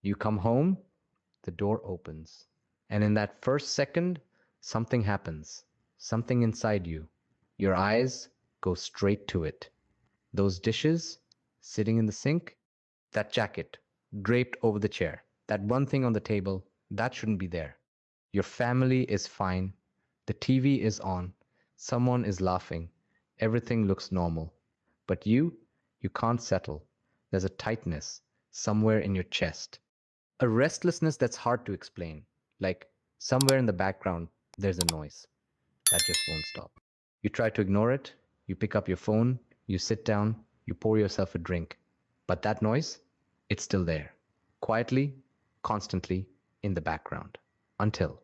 You come home, the door opens. And in that first second, something happens. Something inside you. Your eyes go straight to it. Those dishes sitting in the sink, that jacket draped over the chair, that one thing on the table, that shouldn't be there. Your family is fine. The TV is on. Someone is laughing. Everything looks normal. But you can't settle. There's a tightness somewhere in your chest. A restlessness that's hard to explain. Like somewhere in the background, there's a noise that just won't stop. You try to ignore it. You pick up your phone. You sit down. You pour yourself a drink. But that noise, it's still there. Quietly, constantly, in the background. Until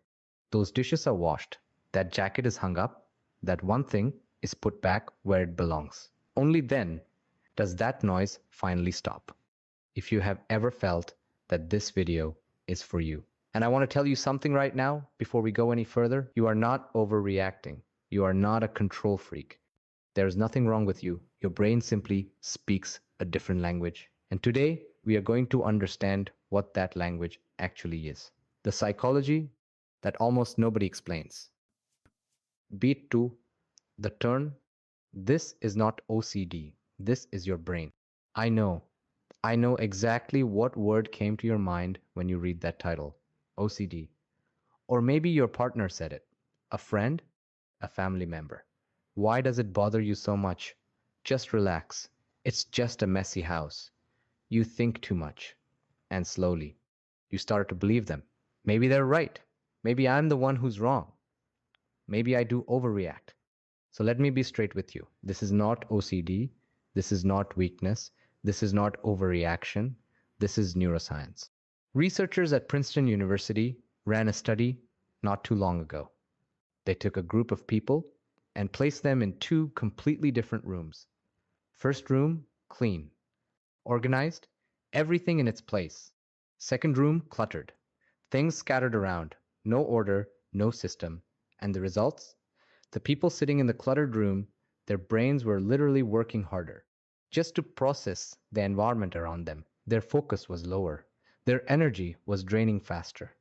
those dishes are washed, that jacket is hung up, that one thing is put back where it belongs. Only then does that noise finally stop. If you have ever felt that this video is for you. And I want to tell you something right now before we go any further. You are not overreacting. You are not a control freak. There is nothing wrong with you. Your brain simply speaks a different language. And today, we are going to understand what that language actually is. The psychology that almost nobody explains. Beat 2, the turn. This is not OCD. This is your brain. I know. I know exactly what word came to your mind when you read that title. OCD. Or maybe your partner said it. A friend? A family member. Why does it bother you so much? Just relax. It's just a messy house. You think too much. And slowly, you start to believe them. Maybe they're right. Maybe I'm the one who's wrong. Maybe I do overreact. So let me be straight with you. This is not OCD. This is not weakness. This is not overreaction. This is neuroscience. Researchers at Princeton University ran a study not too long ago. They took a group of people and placed them in two completely different rooms. First room, clean, organized, everything in its place. Second room, cluttered, things scattered around, no order, no system. And the results? The people sitting in the cluttered room, their brains were literally working harder just to process the environment around them. Their focus was lower. Their energy was draining faster.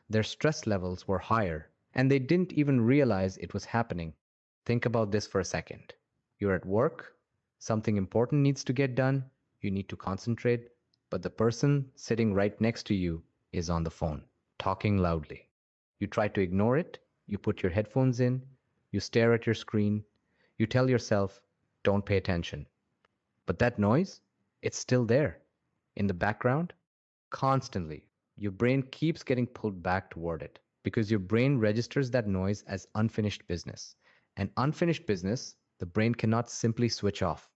Their stress levels were higher, and they didn't even realize it was happening. Think about this for a second. You're at work, something important needs to get done, you need to concentrate, but the person sitting right next to you is on the phone, talking loudly. You try to ignore it, you put your headphones in, you stare at your screen, you tell yourself, don't pay attention. But that noise, it's still there, in the background, constantly. Your brain keeps getting pulled back toward it because your brain registers that noise as unfinished business. And unfinished business, the brain cannot simply switch off.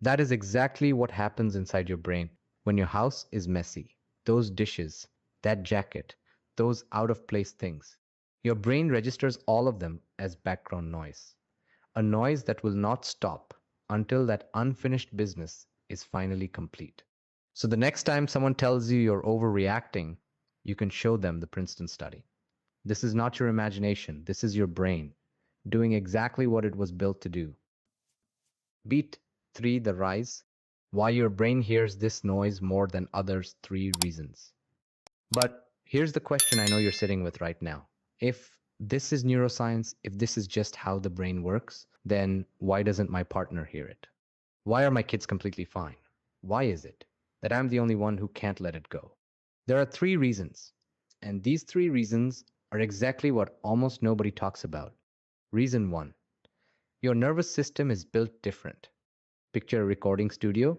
That is exactly what happens inside your brain when your house is messy. Those dishes, that jacket, those out of place things. Your brain registers all of them as background noise. A noise that will not stop until that unfinished business is finally complete. So the next time someone tells you you're overreacting, you can show them the Princeton study. This is not your imagination, this is your brain doing exactly what it was built to do. Beat 3, the rise. Why your brain hears this noise more than others, 3 reasons. But here's the question I know you're sitting with right now. If this is neuroscience, if this is just how the brain works, then why doesn't my partner hear it? Why are my kids completely fine? Why is it that I'm the only one who can't let it go? There are 3 reasons, and these 3 reasons are exactly what almost nobody talks about. Reason 1, your nervous system is built different. Picture a recording studio,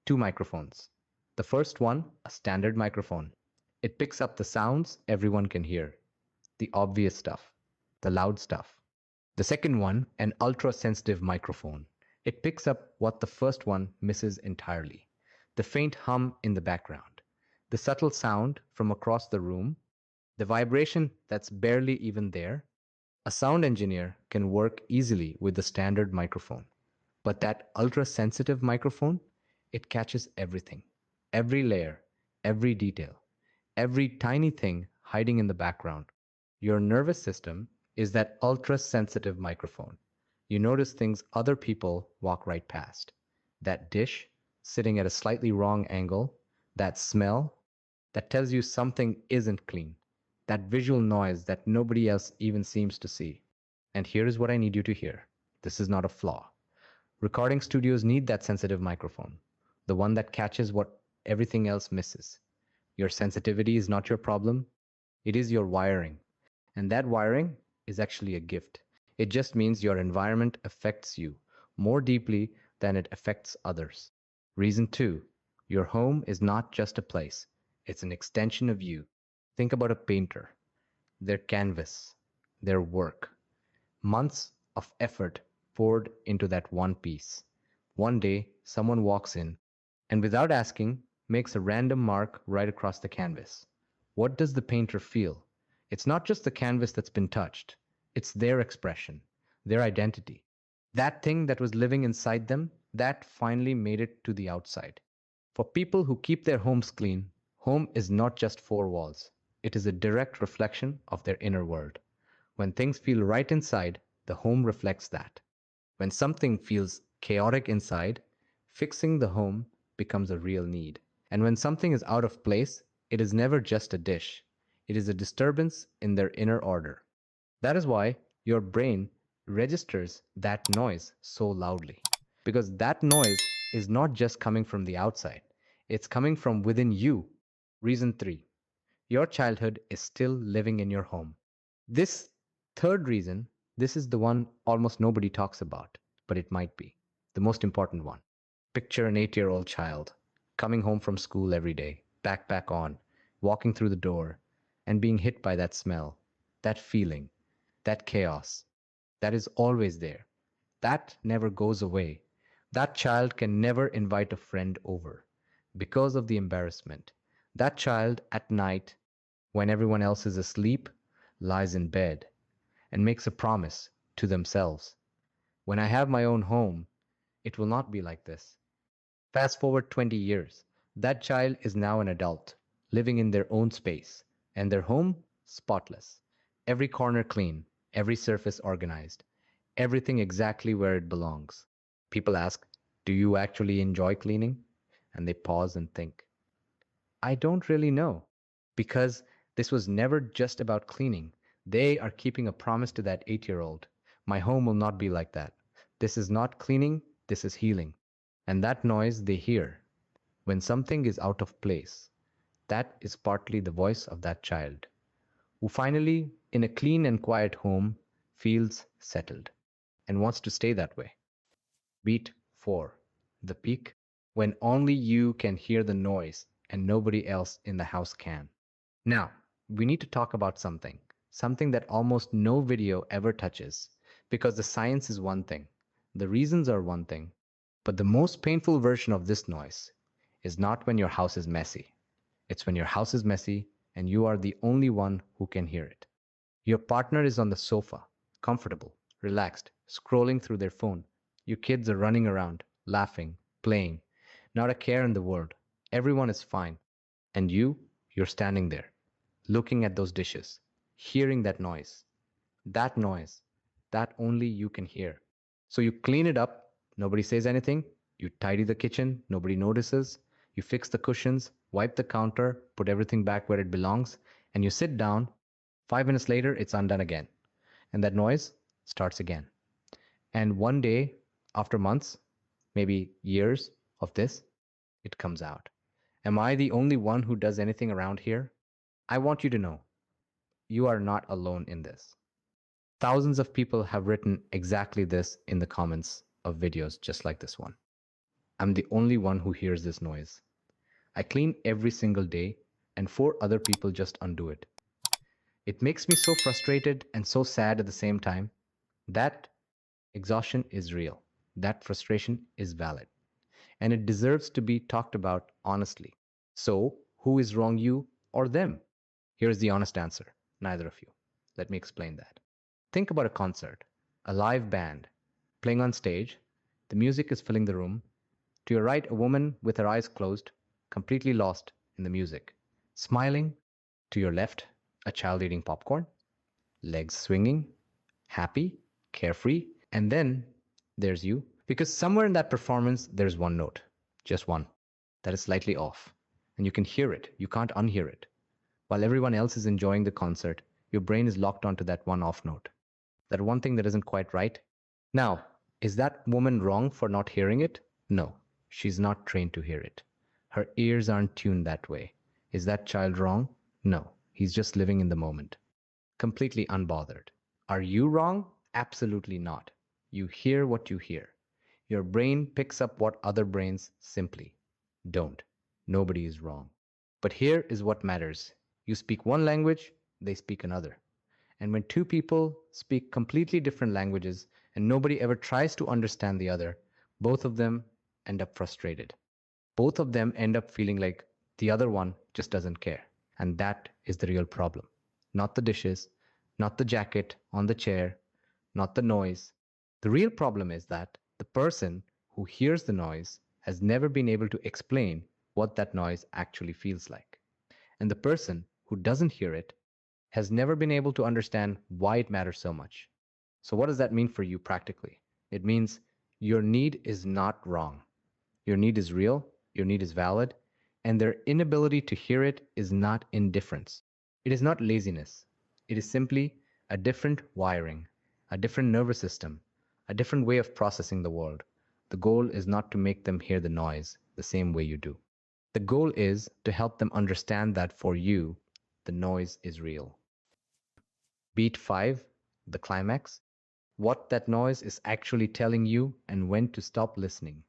2 microphones. The first one, a standard microphone. It picks up the sounds everyone can hear, the obvious stuff, the loud stuff. The second one, an ultra-sensitive microphone. It picks up what the first one misses entirely. The faint hum in the background, the subtle sound from across the room, the vibration that's barely even there. A sound engineer can work easily with the standard microphone. But that ultra-sensitive microphone, it catches everything. Every layer, every detail, every tiny thing hiding in the background. Your nervous system is that ultra-sensitive microphone. You notice things other people walk right past. That dish sitting at a slightly wrong angle, that smell, that tells you something isn't clean, that visual noise that nobody else even seems to see. And here is what I need you to hear. This is not a flaw. Recording studios need that sensitive microphone, the one that catches what everything else misses. Your sensitivity is not your problem, it is your wiring. And that wiring is actually a gift. It just means your environment affects you more deeply than it affects others. Reason two, your home is not just a place, it's an extension of you. Think about a painter, their canvas, their work, months of effort poured into that one piece. One day, someone walks in and without asking, makes a random mark right across the canvas. What does the painter feel? It's not just the canvas that's been touched, it's their expression, their identity. That thing that was living inside them, that finally made it to the outside. For people who keep their homes clean, home is not just four walls, it is a direct reflection of their inner world. When things feel right inside, the home reflects that. When something feels chaotic inside, fixing the home becomes a real need. And when something is out of place, it is never just a dish, it is a disturbance in their inner order. That is why your brain registers that noise so loudly. Because that noise is not just coming from the outside, it's coming from within you. Reason three, your childhood is still living in your home. This third reason, this is the one almost nobody talks about, but it might be the most important one. Picture an 8-year-old child coming home from school every day, backpack on, walking through the door, and being hit by that smell, that feeling, that chaos. That is always there. That never goes away. That child can never invite a friend over because of the embarrassment. That child at night, when everyone else is asleep, lies in bed and makes a promise to themselves. When I have my own home, it will not be like this. Fast forward 20 years. That child is now an adult, living in their own space, and their home spotless. Every corner clean, every surface organized, everything exactly where it belongs. People ask, do you actually enjoy cleaning? And they pause and think. I don't really know. Because this was never just about cleaning. They are keeping a promise to that 8-year-old. My home will not be like that. This is not cleaning, this is healing. And that noise they hear when something is out of place, that is partly the voice of that child, who finally, in a clean and quiet home, feels settled and wants to stay that way. Beat 4. The peak, when only you can hear the noise and nobody else in the house can. Now, we need to talk about something that almost no video ever touches, because the science is one thing, the reasons are one thing, but the most painful version of this noise is not when your house is messy. It's when your house is messy and you are the only one who can hear it. Your partner is on the sofa, comfortable, relaxed, scrolling through their phone. Your kids are running around, laughing, playing, not a care in the world. Everyone is fine. And you're standing there, looking at those dishes, hearing that noise that only you can hear. So you clean it up, nobody says anything. You tidy the kitchen, nobody notices. You fix the cushions, wipe the counter, put everything back where it belongs, and you sit down. 5 minutes later, it's undone again. And that noise starts again. And one day, after months, maybe years of this, it comes out. Am I the only one who does anything around here? I want you to know you are not alone in this. Thousands of people have written exactly this in the comments of videos just like this one. I'm the only one who hears this noise. I clean every single day, and 4 other people just undo it. It makes me so frustrated and so sad at the same time. That exhaustion is real. That frustration is valid. And it deserves to be talked about honestly. So, who is wrong, you or them? Here's the honest answer: neither of you. Let me explain that. Think about a concert, a live band playing on stage. The music is filling the room. To your right, a woman with her eyes closed, completely lost in the music, smiling. To your left, a child eating popcorn, legs swinging, happy, carefree. And then there's you, because somewhere in that performance, there's one note, just one, that is slightly off. and you can hear it. You can't unhear it. While everyone else is enjoying the concert, your brain is locked onto that one off note, that one thing that isn't quite right. Now, is that woman wrong for not hearing it? No, she's not trained to hear it. Her ears aren't tuned that way. Is that child wrong? No, he's just living in the moment, completely unbothered. Are you wrong? Absolutely not. You hear what you hear. Your brain picks up what other brains simply don't. Nobody is wrong. But here is what matters. You speak one language, they speak another. And when two people speak completely different languages and nobody ever tries to understand the other, both of them end up frustrated. Both of them end up feeling like the other one just doesn't care. And that is the real problem. Not the dishes, not the jacket on the chair, not the noise. The real problem is that the person who hears the noise has never been able to explain what that noise actually feels like. And the person who doesn't hear it has never been able to understand why it matters so much. So, what does that mean for you practically? It means your need is not wrong. Your need is real, your need is valid, and their inability to hear it is not indifference. It is not laziness. It is simply a different wiring, a different nervous system, a different way of processing the world. The goal is not to make them hear the noise the same way you do. The goal is to help them understand that for you, the noise is real. Beat 5, the climax, what that noise is actually telling you and when to stop listening.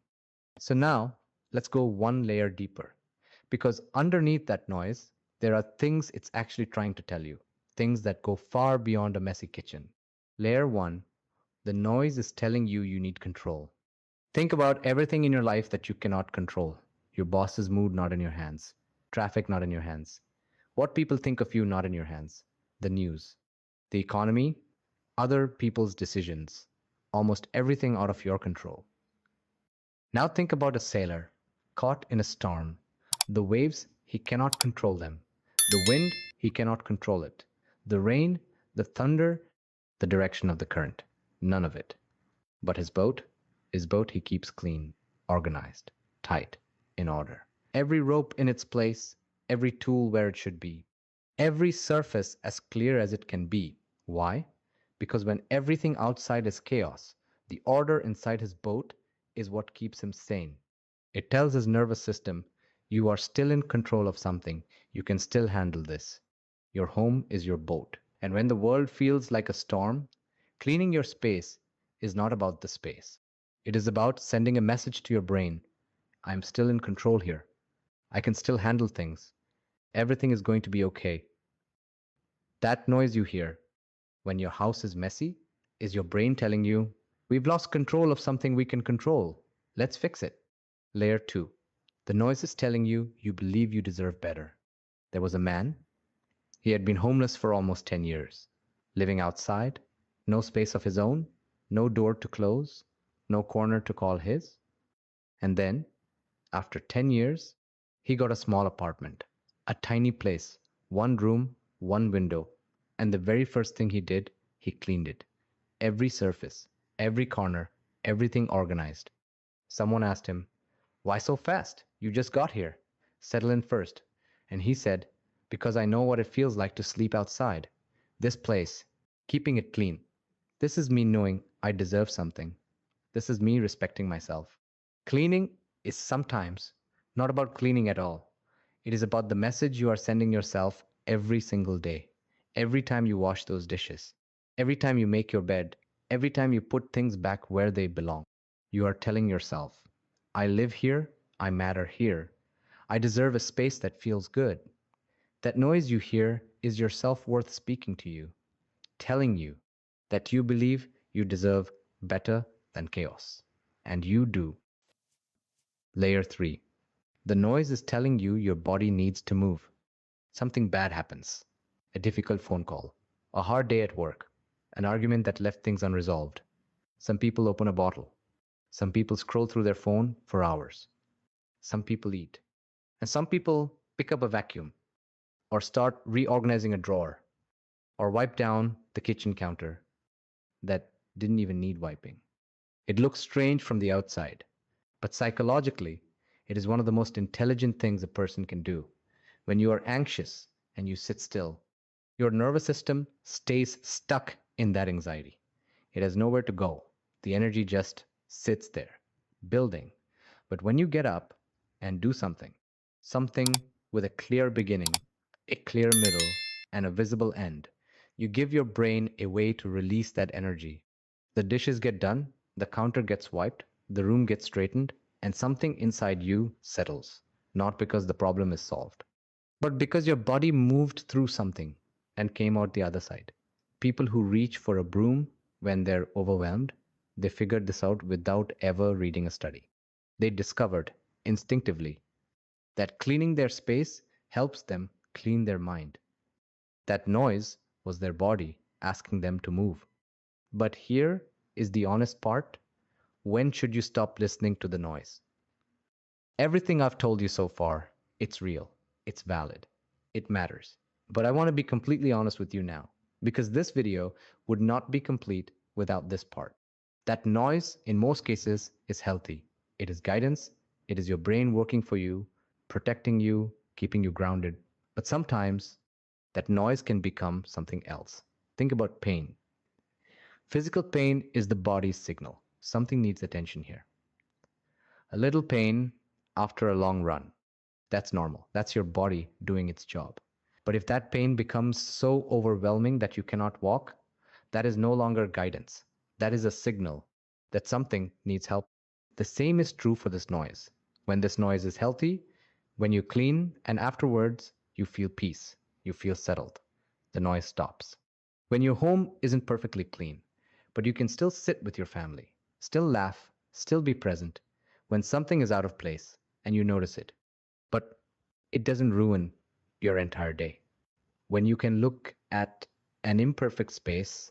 So now let's go one layer deeper because underneath that noise, there are things it's actually trying to tell you, things that go far beyond a messy kitchen. Layer 1, the noise is telling you you need control. Think about everything in your life that you cannot control. Your boss's mood not in your hands, traffic not in your hands, what people think of you not in your hands, the news, the economy, other people's decisions, almost everything out of your control. Now think about a sailor caught in a storm. The waves, he cannot control them. The wind, he cannot control it. The rain, the thunder, the direction of the current. None of it. But his boat he keeps clean, organized, tight, in order. Every rope in its place, every tool where it should be, every surface as clear as it can be. Why? Because when everything outside is chaos, the order inside his boat is what keeps him sane. It tells his nervous system, you are still in control of something, you can still handle this. Your home is your boat. And when the world feels like a storm, cleaning your space is not about the space. It is about sending a message to your brain, I am still in control here. I can still handle things. Everything is going to be okay. That noise you hear when your house is messy is your brain telling you, we've lost control of something we can control. Let's fix it. Layer 2. The noise is telling you you believe you deserve better. There was a man. He had been homeless for almost 10 years, living outside, no space of his own, no door to close, no corner to call his. And then, after 10 years, he got a small apartment, a tiny place, one room, one window. And the very first thing he did, he cleaned it. Every surface, every corner, everything organized. Someone asked him, why so fast? You just got here. Settle in first. And he said, because I know what it feels like to sleep outside. This place, keeping it clean. This is me knowing I deserve something. This is me respecting myself. Cleaning is sometimes not about cleaning at all. It is about the message you are sending yourself every single day. Every time you wash those dishes, every time you make your bed, every time you put things back where they belong, you are telling yourself, I live here, I matter here, I deserve a space that feels good. That noise you hear is your self worth speaking to you, telling you that you believe you deserve better than chaos. And you do. Layer 3. The noise is telling you your body needs to move. Something bad happens. A difficult phone call, a hard day at work, an argument that left things unresolved. Some people open a bottle. Some people scroll through their phone for hours. Some people eat. And some people pick up a vacuum or start reorganizing a drawer or wipe down the kitchen counter that didn't even need wiping. It looks strange from the outside, but psychologically, It is one of the most intelligent things a person can do. When you are anxious and you sit still, your nervous system stays stuck in that anxiety. It has nowhere to go. The energy just sits there, building. But when you get up and do something, something with a clear beginning, a clear middle, and a visible end, you give your brain a way to release that energy. The dishes get done, the counter gets wiped, the room gets straightened, and something inside you settles. Not because the problem is solved, but because your body moved through something and came out the other side. People who reach for a broom when they're overwhelmed, they figured this out without ever reading a study. They discovered instinctively that cleaning their space helps them clean their mind. That noise was their body asking them to move. But here is the honest part. When should you stop listening to the noise? Everything I've told you so far, it's real, it's valid, it matters. But I want to be completely honest with you now, because this video would not be complete without this part. That noise, in most cases, is healthy. It is guidance, it is your brain working for you, protecting you, keeping you grounded. But sometimes that noise can become something else. Think about pain. Physical pain is the body's signal. Something needs attention here. A little pain after a long run. That's normal. That's your body doing its job. But if that pain becomes so overwhelming that you cannot walk, that is no longer guidance. That is a signal that something needs help. The same is true for this noise. When this noise is healthy, when you clean and afterwards you feel peace, you feel settled, the noise stops. When your home isn't perfectly clean, but you can still sit with your family, still laugh, still be present, when something is out of place and you notice it, but it doesn't ruin your entire day. When you can look at an imperfect space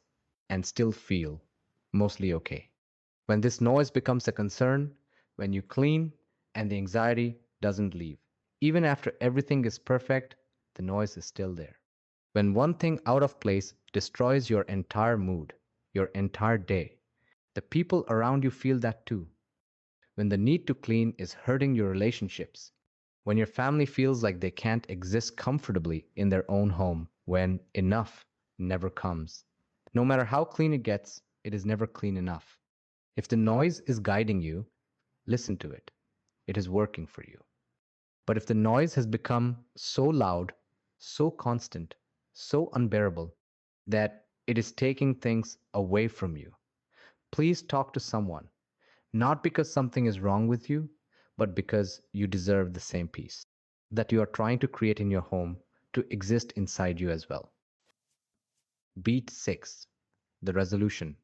and still feel mostly okay. When this noise becomes a concern, when you clean and the anxiety doesn't leave. Even after everything is perfect, the noise is still there. When one thing out of place destroys your entire mood, your entire day, the people around you feel that too. When the need to clean is hurting your relationships, when your family feels like they can't exist comfortably in their own home, when enough never comes. No matter how clean it gets, it is never clean enough. If the noise is guiding you, listen to it. It is working for you. But if the noise has become so loud, so constant, so unbearable that it is taking things away from you, please talk to someone, not because something is wrong with you, but because you deserve the same peace that you are trying to create in your home to exist inside you as well. Beat 6, the resolution,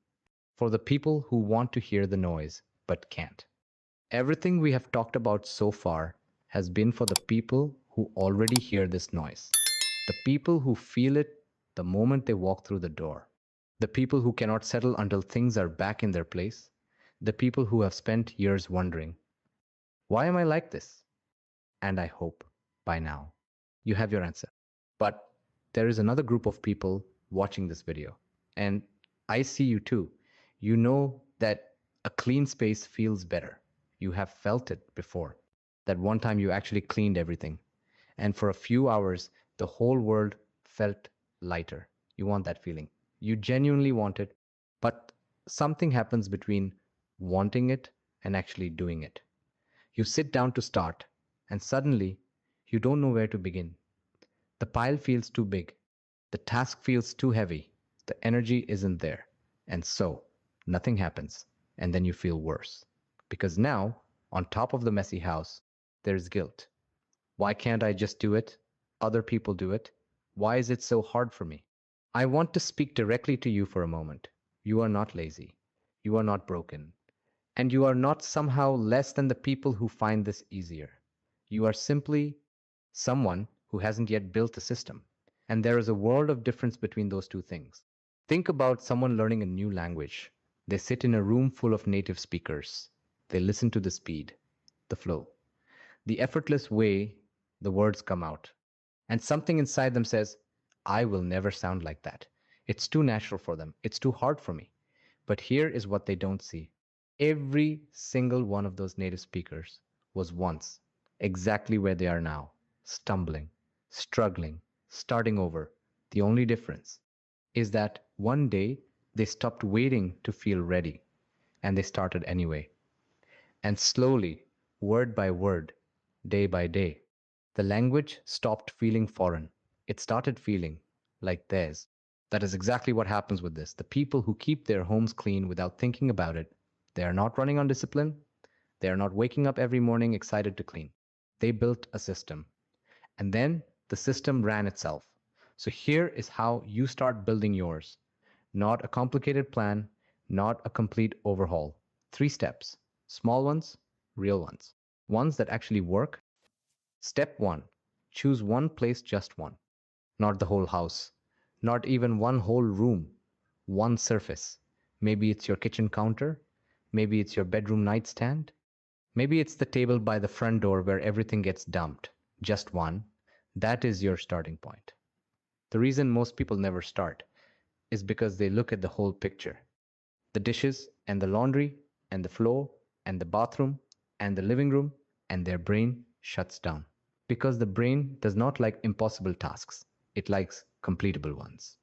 for the people who want to hear the noise but can't. Everything we have talked about so far has been for the people who already hear this noise, the people who feel it the moment they walk through the door, the people who cannot settle until things are back in their place, the people who have spent years wondering, why am I like this? And I hope by now you have your answer. But there is another group of people watching this video, and I see you too. You know that a clean space feels better. You have felt it before. That one time you actually cleaned everything, and for a few hours, the whole world felt lighter. You want that feeling. You genuinely want it, but something happens between wanting it and actually doing it. You sit down to start, and suddenly you don't know where to begin. The pile feels too big. The task feels too heavy. The energy isn't there. And so, nothing happens. And then you feel worse. Because now, on top of the messy house, there's guilt. Why can't I just do it? Other people do it. Why is it so hard for me? I want to speak directly to you for a moment. You are not lazy. You are not broken. And you are not somehow less than the people who find this easier. You are simply someone who hasn't yet built a system. And there is a world of difference between those two things. Think about someone learning a new language. They sit in a room full of native speakers. They listen to the speed, the flow, the effortless way the words come out. And something inside them says, I will never sound like that. It's too natural for them. It's too hard for me. But here is what they don't see. Every single one of those native speakers was once exactly where they are now, stumbling, struggling, starting over. The only difference is that one day they stopped waiting to feel ready and they started anyway. And slowly, word by word, day by day, the language stopped feeling foreign. It started feeling like theirs. That is exactly what happens with this. The people who keep their homes clean without thinking about it, they are not running on discipline. They are not waking up every morning excited to clean. They built a system, and then the system ran itself. So here is how you start building yours. Not a complicated plan, not a complete overhaul. 3 steps, small ones, real ones that actually work. Step 1, choose one place, just one. Not the whole house, not even one whole room, one surface. Maybe it's your kitchen counter, maybe it's your bedroom nightstand, maybe it's the table by the front door where everything gets dumped. Just one. That is your starting point. The reason most people never start is because they look at the whole picture: the dishes and the laundry and the floor and the bathroom and the living room, and their brain shuts down. Because the brain does not like impossible tasks, it likes completable ones.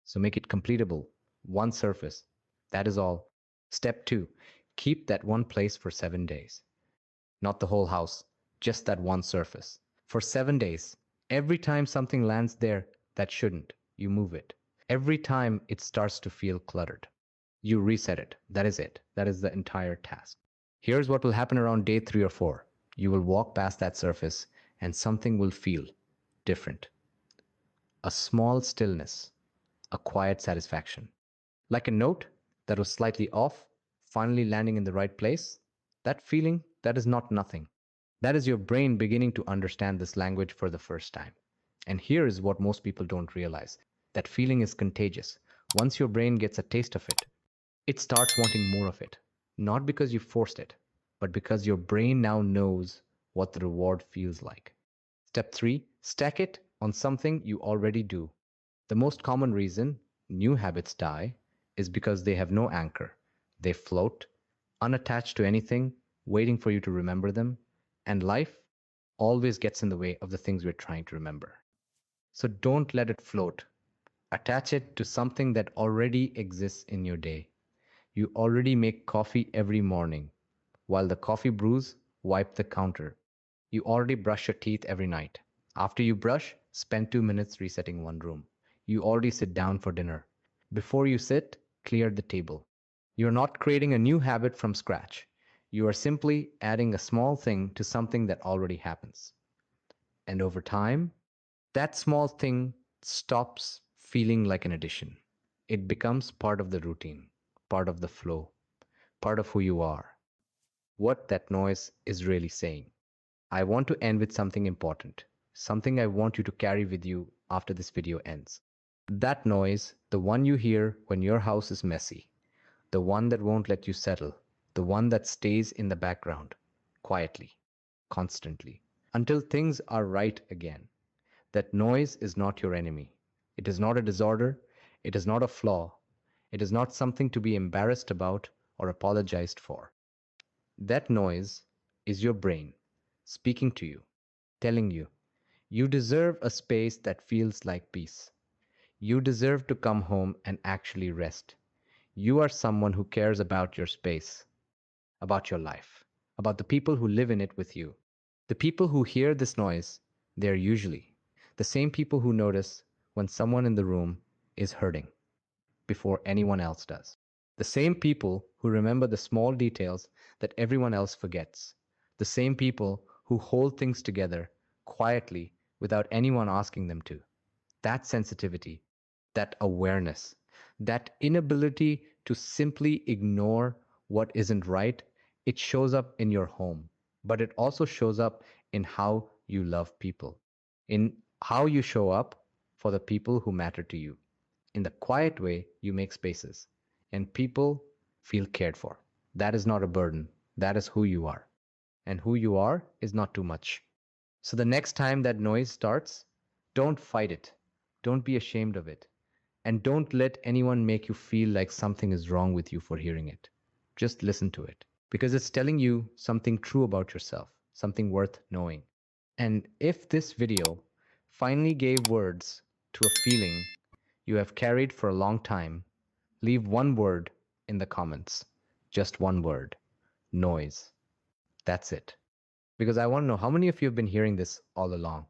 So make it completable, one surface. That is all. Step 2, keep that one place for 7 days. Not the whole house, just that one surface. For 7 days, every time something lands there that shouldn't, you move it. Every time it starts to feel cluttered, you reset it. That is it. That is the entire task. Here's what will happen around day 3 or 4. You will walk past that surface and something will feel different. A small stillness, a quiet satisfaction. Like a note that was slightly off, finally landing in the right place. That feeling, that is not nothing. That is your brain beginning to understand this language for the first time. And here is what most people don't realize: that feeling is contagious. Once your brain gets a taste of it, it starts wanting more of it. Not because you forced it, but because your brain now knows what the reward feels like. Step 3, stack it on something you already do. The most common reason new habits die is because they have no anchor. They float, unattached to anything, waiting for you to remember them, and life always gets in the way of the things we're trying to remember. So don't let it float. Attach it to something that already exists in your day. You already make coffee every morning. While the coffee brews, wipe the counter. You already brush your teeth every night. After you brush, spend 2 minutes resetting one room. You already sit down for dinner. Before you sit, clear the table. You're not creating a new habit from scratch. You are simply adding a small thing to something that already happens. And over time, that small thing stops feeling like an addition. It becomes part of the routine, part of the flow, part of who you are. What that noise is really saying. I want to end with something important, something I want you to carry with you after this video ends. That noise, the one you hear when your house is messy, the one that won't let you settle, the one that stays in the background, quietly, constantly, until things are right again. That noise is not your enemy. It is not a disorder. It is not a flaw. It is not something to be embarrassed about or apologized for. That noise is your brain speaking to you, telling you, you deserve a space that feels like peace. You deserve to come home and actually rest. You are someone who cares about your space, about your life, about the people who live in it with you. The people who hear this noise, they're usually the same people who notice when someone in the room is hurting before anyone else does. The same people who remember the small details that everyone else forgets. The same people who hold things together quietly without anyone asking them to. That sensitivity, that awareness, that inability to simply ignore what isn't right, it shows up in your home, but it also shows up in how you love people, in how you show up for the people who matter to you. In the quiet way, you make spaces, and people feel cared for. That is not a burden. That is who you are. And who you are is not too much. So the next time that noise starts, don't fight it. Don't be ashamed of it. And don't let anyone make you feel like something is wrong with you for hearing it. Just listen to it because it's telling you something true about yourself. something worth knowing. And if this video finally gave words to a feeling you have carried for a long time, leave one word in the comments. Just one word. Noise. That's it. Because I want to know how many of you have been hearing this all along.